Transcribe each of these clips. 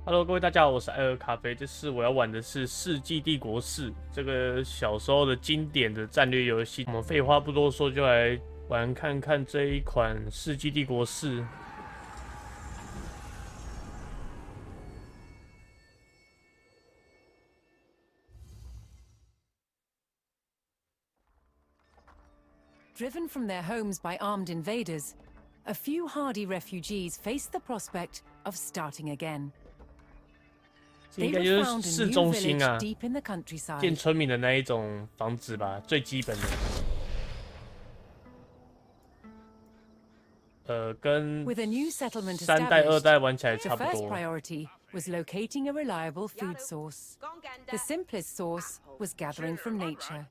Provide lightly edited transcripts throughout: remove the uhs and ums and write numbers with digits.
Hello， 各位大家好，我是艾爾咖啡。這次我要玩的是《世紀帝國4》這個小時候的经典的戰略遊戲。我們廢話不多說，就來玩看看這一款《世紀帝國4》。Driven from their homes by armed invaders, a few hardy refugees faced the prospect of starting again. 应该就是市中心啊，建村民的那一种房子吧，最基本的。跟3代、2代玩起来差不多。The first priority was locating a reliable food source. The simplest source was gathering from nature.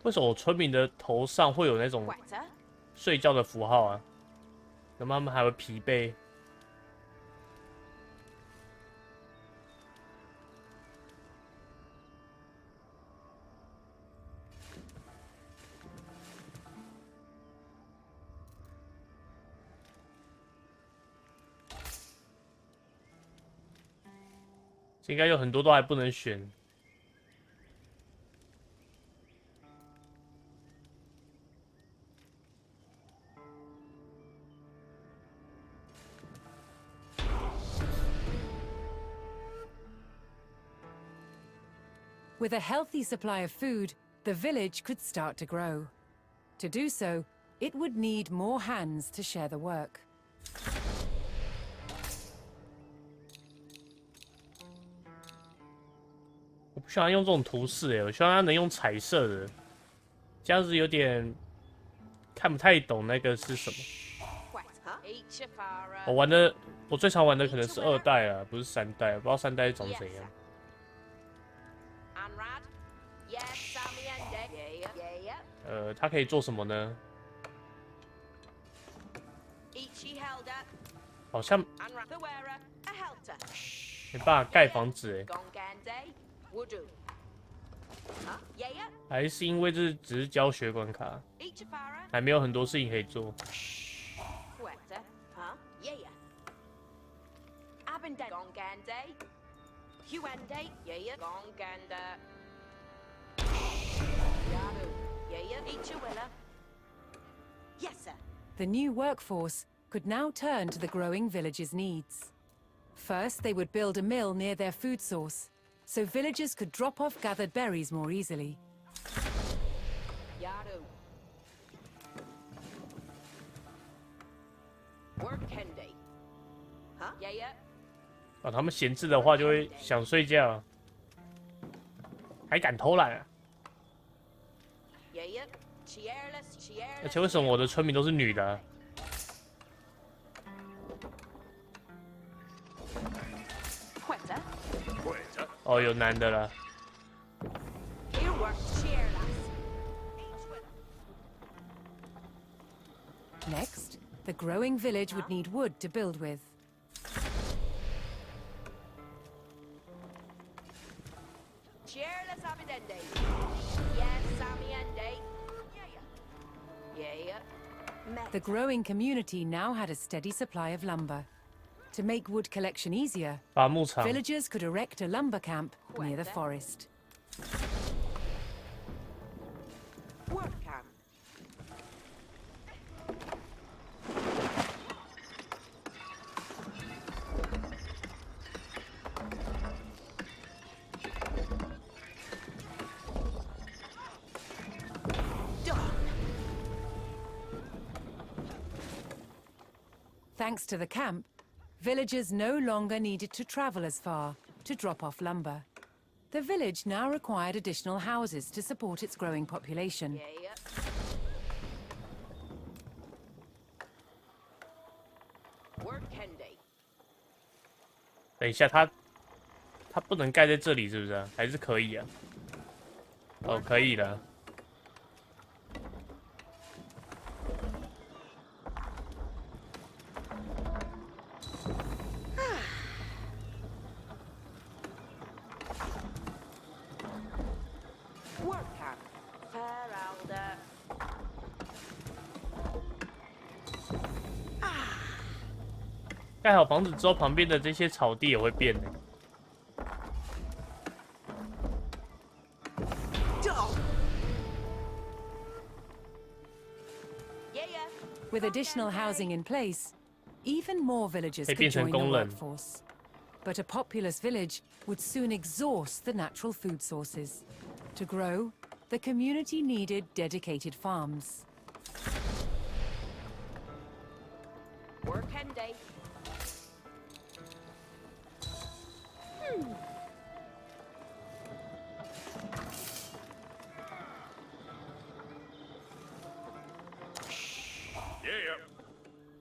为什么我村民的头上会有那种睡覺的符號啊？那麼他們還會疲憊。應該有很多都還不能選。With a healthy supply of food, the village could start to grow. To do so, it would need more hands to share the work. 我不喜歡用這種圖示，我希望它能用彩色的，這樣子有點看不太懂那個是什麼。我最常玩的可能是2代啊，不是3代，不知道3代長怎樣。它可以做什麼呢？好像沒辦法蓋房子還是因為這只是教學關卡，還沒有很多事情可以做。The new workforce could now turn to the growing village's needs. First, they would build a mill near their food source, so villagers could drop off gathered berries more easily. 他們閒置的話就會想睡覺，還敢偷懶啊！而且為什麼我的村民都是女的啊？哦，有男的了。Next, the growing village would need wood to build with. The growing community now had a steady supply of lumber. To make wood collection easier, villagers could erect a lumber camp near the forest. Thanks to the camp, villagers no longer needed to travel as far to drop off lumber. The village now required additional houses to support its growing population. 等一下，它不能蓋在這裡，是不是啊？還是可以啊？哦，可以了。蓋好房子之後，旁邊的這些草地也会變的。With additional housing in place, even more villagers 可以 could 变成 join the 工人。 workforce. But a populous village would soon exhaust the natural food sources. To grow, the community needed dedicated farms. Work and day. Yeah.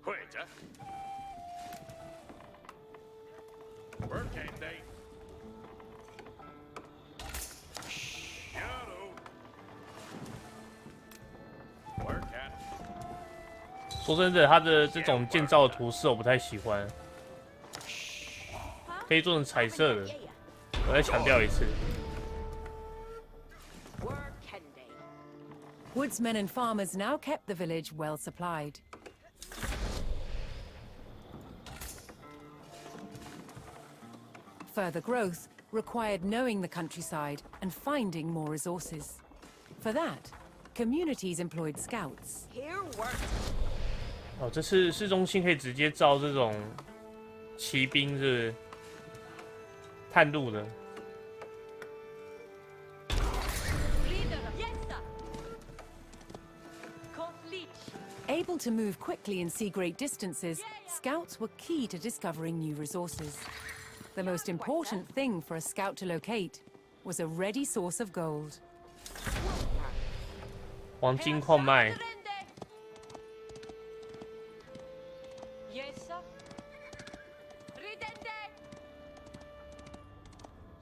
会着。Work and day. Shadow. Work and. 说真的，它的这种建造的图示我不太喜欢，可以做成彩色的。我再强调一次。 Work and day. Woodsmen and farmers now kept the village well supplied. Further growth required knowing the countryside and finding more resources. For that, communities employed scouts. Here work. 哦，这是市中心可以直接造这种骑兵是不是探路的。 Leader. Yes, sir. Complete. Able to move quickly and see great distances, scouts were key to discovering new resources. The most important thing for a scout to locate was a ready source of gold. 黄金矿脉， Yes, sir. Ridende.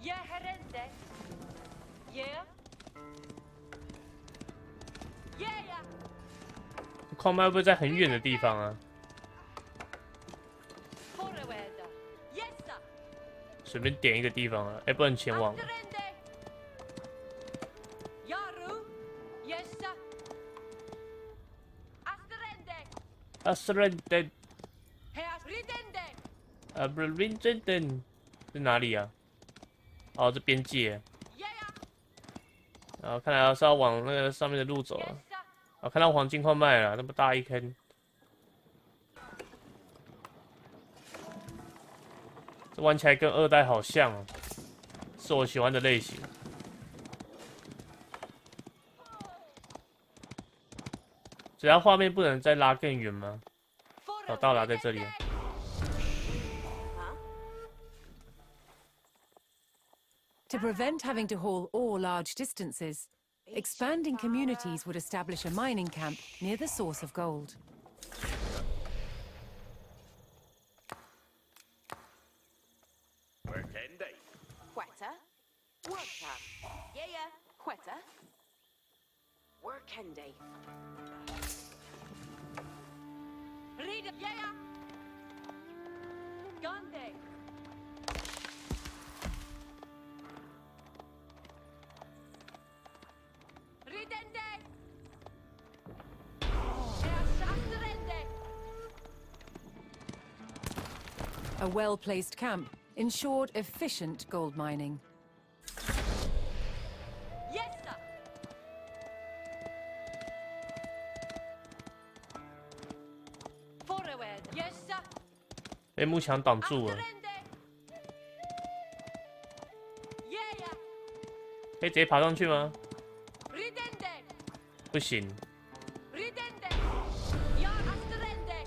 Yeah, herende. Yeah. Yeah. 矿脉会不会在很远的地方啊？ Forward. Yes, sir. 随便点一个地方啊，哎，不能前往。 Afterende. Yaru. Yes, sir. Afterende. 啊 ，surrender， Here. Ridende. 啊，不是 Rinjenden 是哪里啊？哦，这边界。 Yeah. 然后看来是要往那个上面的路走 Yes, 了。 sir. 啊，看到黄金矿脉了，那么大一坑。这玩起来跟2代好像哦，是我喜欢的类型。只要画面不能再拉更遠嗎？找到了，在這裡。 To prevent having to haul ore large distances, expanding communities would establish a mining camp near the source of gold. Work and day. Quetta. Worker. Yeah. Quetta. Work and day. Read it. Yeah. Gande. Ridende. Afterende. A well-placed camp ensured efficient gold mining. Yes, sir. Forward. Yes, sir. 被幕牆擋住了， Afterende. Yeah. 可以直接爬上去嗎？ Ridende. 不行。 Ridende. Ja, afterende.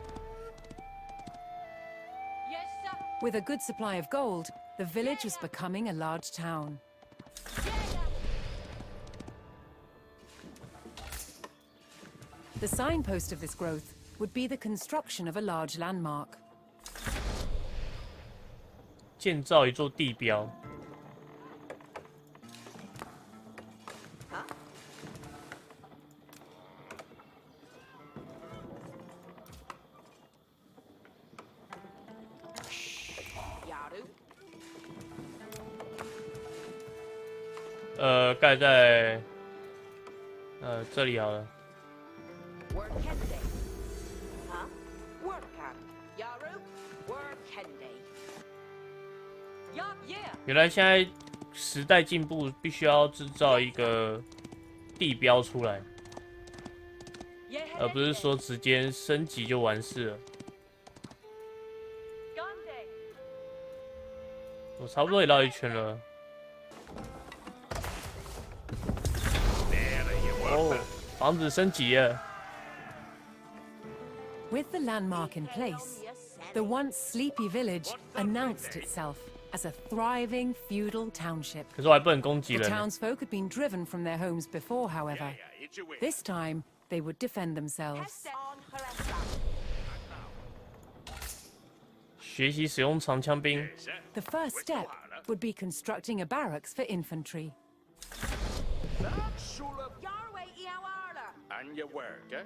Yes, sir. With a good supply of gold, the village was becoming a large town. Yeah. The signpost of this growth would be the construction of a large landmark. 建造一座地標。 Yaru. 蓋在這裡好了。 Work and day. Huh? Work and. Yaru. Work Kendi. Ja, yeah. 原来现在时代进步，必須要制造一個地標出來，而不是說直接升級就完事了。我差不多也繞一圈了。哦，房子升級了。With the landmark in place, the once sleepy village announced itself as a thriving feudal township. 可是我还不能攻击 The 人。 townsfolk had been driven from their homes before, however. It's your way. This time, they would defend themselves. On Haressa. 学習使用长槍兵。 The first step would be constructing a barracks for infantry. Yarway Iawala. And your work, eh?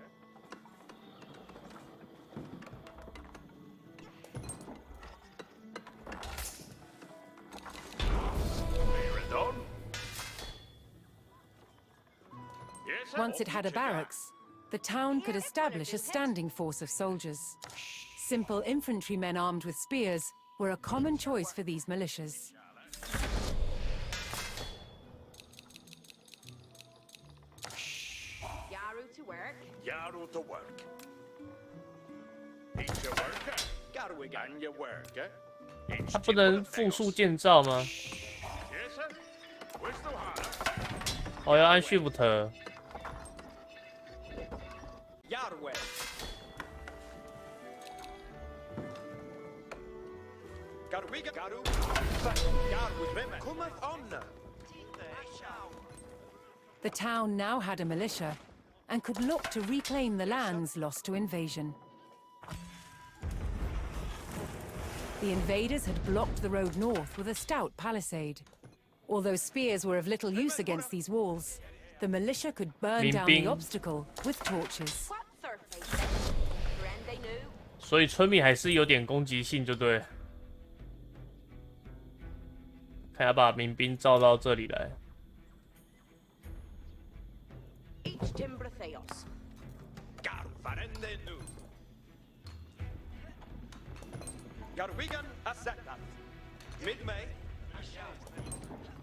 Meridon? Yes, sir. Once it had a barracks, the town could establish a standing force of soldiers. Simple infantrymen armed with spears were a common choice for these militias. Yaru to work. Yaru to work. It's your work, eh? And your work, eh? 它不能复数建造吗？ Yes, sir. Where's the water? 哦，要按 Shift。 Yarwe. Garwiga Garu. Garwi Rema. Cometh on. The town now had a militia and could look to reclaim the lands lost to invasion. The invaders had blocked the road north with a stout palisade. Although spears were of little use against these walls, the militia could burn down the obstacle with torches. What surface? Rende new. 所以村民还是有点攻击性，就对了。看要把民兵召到这里来。 Each timber theos. Garu Farende Nu. Garwigan Asetat. Mid-May.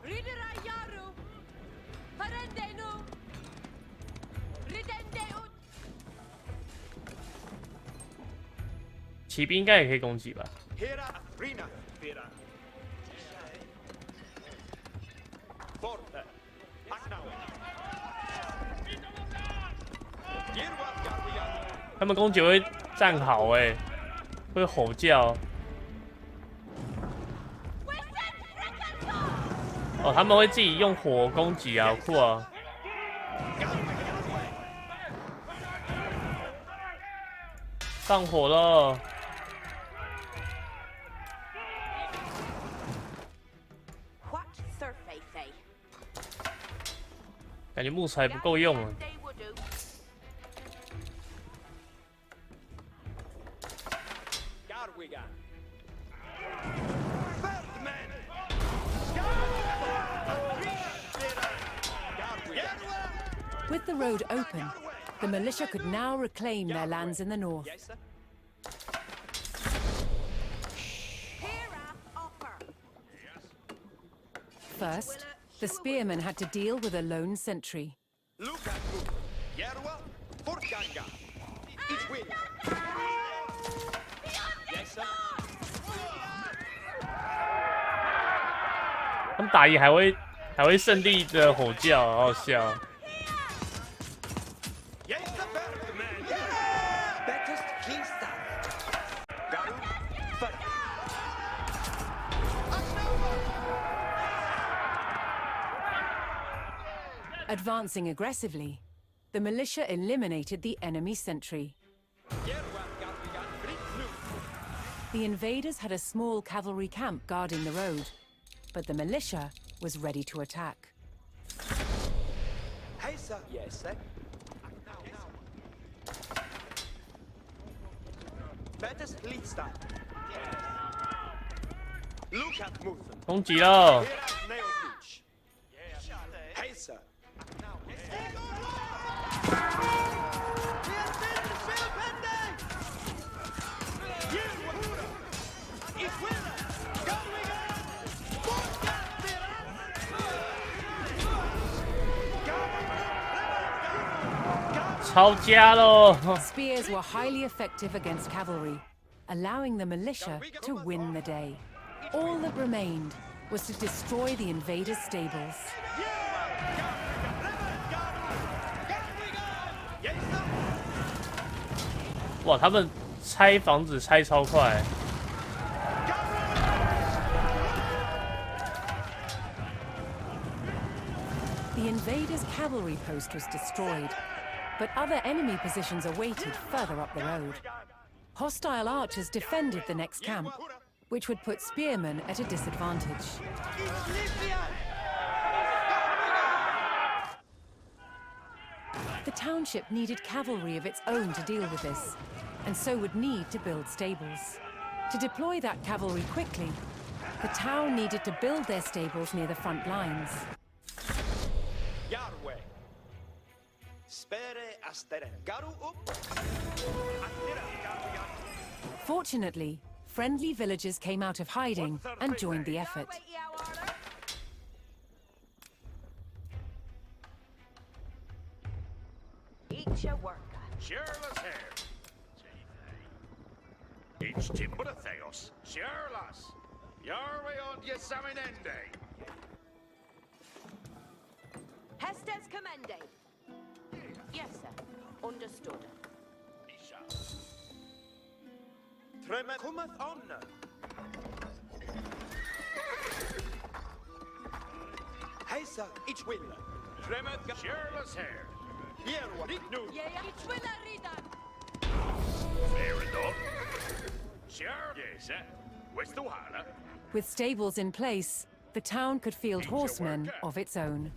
Ridera Yaru. Parende nu. Ridende ut. 骑兵应该也可以攻击吧？ Hera Afrina. Vera. Forte. Aknau. Girwa Garwigan. 他们攻击会站好哎、会吼叫。哦，他们会自己用火攻击啊，好酷啊！上火了！ What surface? 感觉木材不够用了。 They would do. Garwigan. With the road open, the militia could now reclaim their lands in the north. Yes, sir. Hera offer. First, the spearmen had to deal with a lone sentry. Lukaku. Yerwa. Forganga. Each win. Yes, sir. 他们打野还会胜利的吼叫，好好笑。 Yes, sir. Man. Bettest Kingstad. Garu. Fur. Advancing aggressively, the militia eliminated the enemy sentry. Yerwa Garwigan. Brit Nu. The invaders had a small cavalry camp guarding the road, but the militia was ready to attack. Hey, sir. Yes, sir. Bettest Lidstad. Look at Muthen. 攻击了！ Here at Neokuch. Hey, sir. 抄家喽！ Spears were highly effective against cavalry, allowing the militia to win the day. All that remained was to destroy the invaders' stables. 哇，他们拆房子拆超快。 The invaders' cavalry post was destroyed, but other enemy positions awaited further up the road. Hostile archers defended the next camp, which would put spearmen at a disadvantage. The township needed cavalry of its own to deal with this, and so would need to build stables. To deploy that cavalry quickly, the town needed to build their stables near the front lines. Yarwe. Spere asteren. Garu up. Fortunately, friendly villagers came out of hiding and joined the effort. Each a worker. Shirlas hair. Each timber theos. Shirlas. Yarwe on Yesaminende. Hestes commende. Yes, sir. Understood. Treme cometh on. Heisa, each will. Tremeth Shirlas hair. Yerwa, Rignu. Each will a reader. Fair enough. Sure. Yes, sir. Where's the water? With stables in place, the town could field horsemen of its own.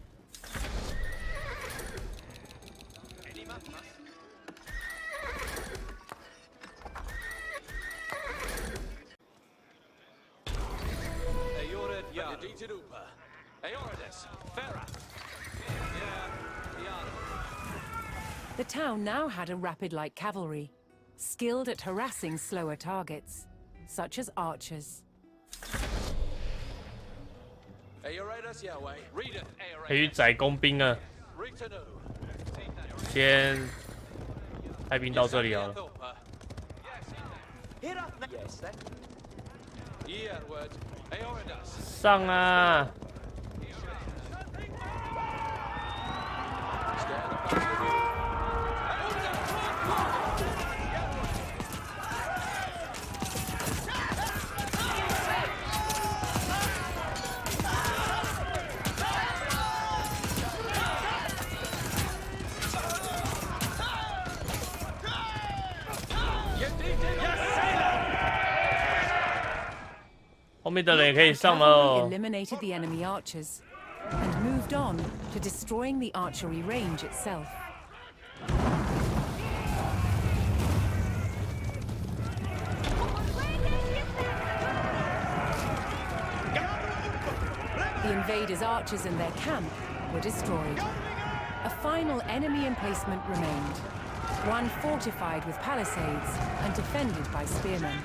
Ayored Yar. Ditirupa. Ayorades. Farah. The town now had a rapid light cavalry, skilled at harassing slower targets, such as archers. Ayorades Yahweh. Readeth 可以去宰工兵啊！ Ritanu. 先派兵到这里好了。 Yes, sir. Yerward. Ayorades. 上啊！ 后面的人也可以上了 Cavalry 哦。 eliminated the enemy archers and moved on to destroying the archery range itself. The invaders' archers and their camp were destroyed. A final enemy emplacement remained, one fortified with palisades and defended by spearmen.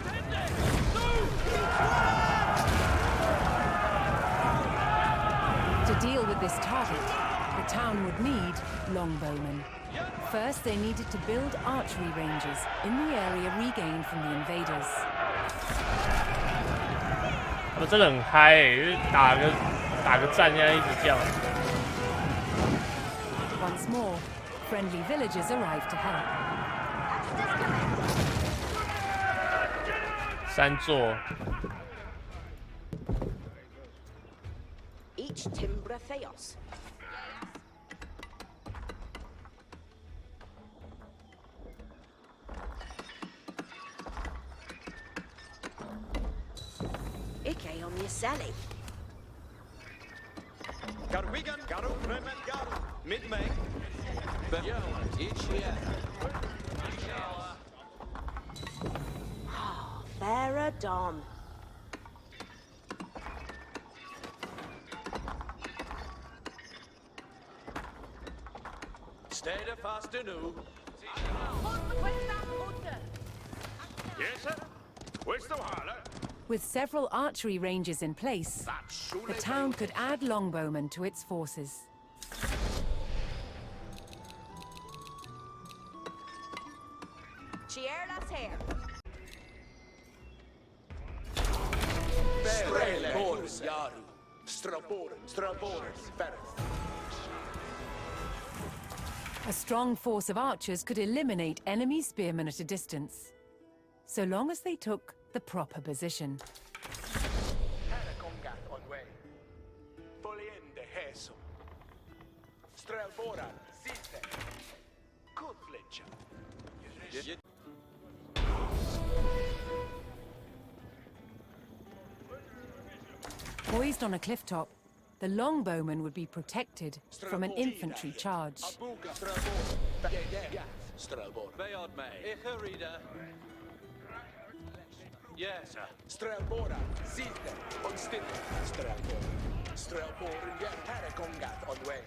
To deal with this target, the town would need longbowmen. First, they needed to build archery ranges in the area regained from the invaders. 他们真的很嗨欸，就是打个战这样一直叫。 Once more, friendly villagers arrived to help. 3座。 Each timbra theos. Ike on your celly. Garwigan. Garu. Remen Garu. Mid-May. Yerward. Each year. Farah Dawn. Stay fast anew. Yes, sir. Where's the water? With several archery ranges in place, the town could add longbowmen to its forces. Strele, Boris, Yaru, Straboren, Ferris. A strong force of archers could eliminate enemy spearmen at a distance, so long as they took the proper position. Harakongat on way. Foliende Heso. Strelboran, Zite. Kutfletcha. Poised on a cliff top, the longbowmen would be protected from an infantry charge. Abuga, Strelboran. Strelboran. Bayard May. Icherida. Yes, sir. Strelboran, Zite. Unstille. Strelboran. Strelboran, yeah, Harakongat on way.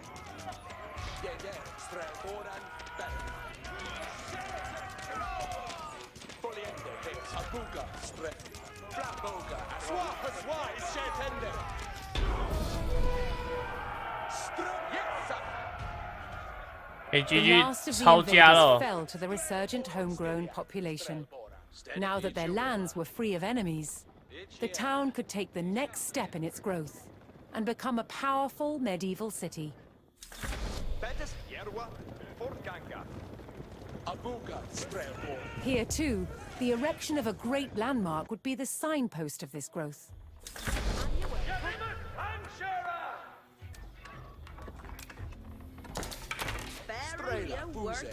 Yeah, Strelboran, better. Foliende, Heso. Abuga, Strel. Flamboga, Swah, Shetende. The GG last of the 抄家 invaders 了。 fell to the resurgent homegrown population. Now that their lands were free of enemies, the town could take the next step in its growth and become a powerful medieval city. Betis, Yerwa, Fortganga. Abuga, Strelboran. Here, too, the erection of a great landmark would be the signpost of this growth. Fair words.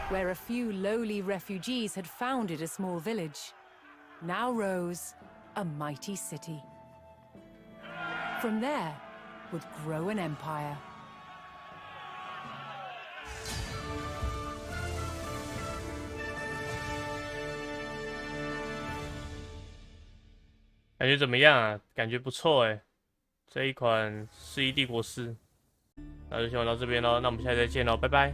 Where a few lowly refugees had founded a small village, now rose a mighty city. From there would grow an empire. 感觉怎么样啊？感觉不错哎，这一款《世纪帝国4》，那就先玩到这边咯，那我们下期再见咯，拜拜。